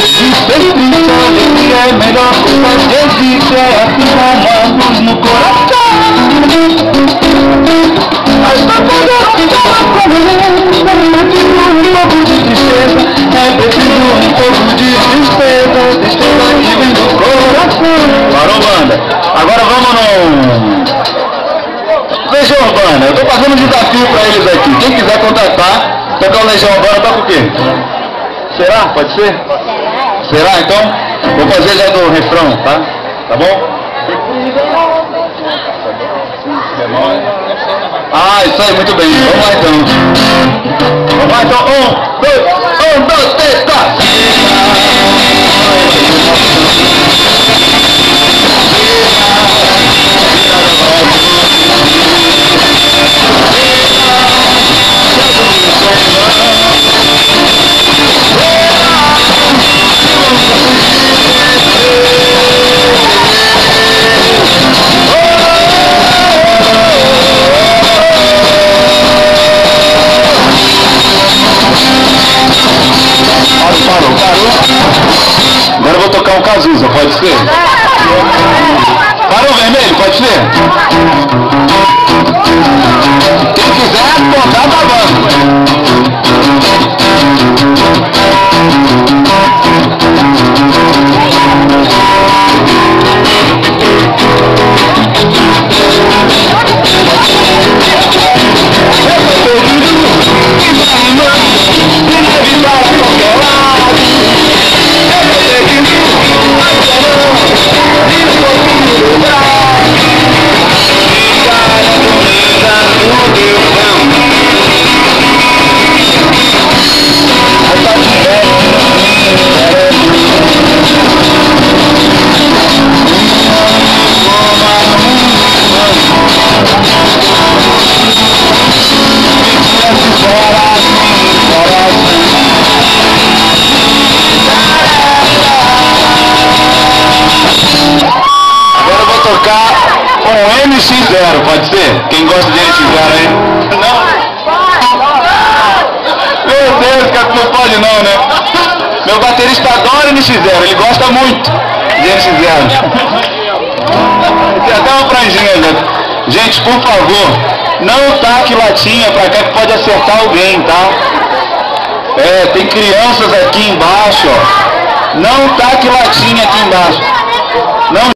sempre sabe que é melhor coisa que existe, é assim como a luz no coração. Mas pra poder um pouco de tristeza, é preciso um pouco de tristeza, tristeza que vem do coração. Parou, banda? Agora vamos no Legião Urbana. Eu tô fazendo um desafio pra eles aqui. Quem quiser contratar, tocar o Legião Urbana, toca o quê? Será? Pode ser? Será? Então, vou fazer já no refrão, tá? Tá bom? Ah, isso aí, muito bem. Vamos lá então. Vamos lá então. 1, 2, 3, 4. Parou. Agora eu vou tocar um Cazuza, pode ser? Parou vermelho, pode ser? Quem quiser, contar tá bom. NX0, pode ser? Quem gosta de NX0 aí? Não? Meu Deus, cara, não pode não, né? Meu baterista adora NX0, ele gosta muito de NX0. Tem até uma franjinha, né? Gente, por favor, não taque latinha pra cá que pode acertar alguém, tá? Tem crianças aqui embaixo, ó. Não taque latinha aqui embaixo.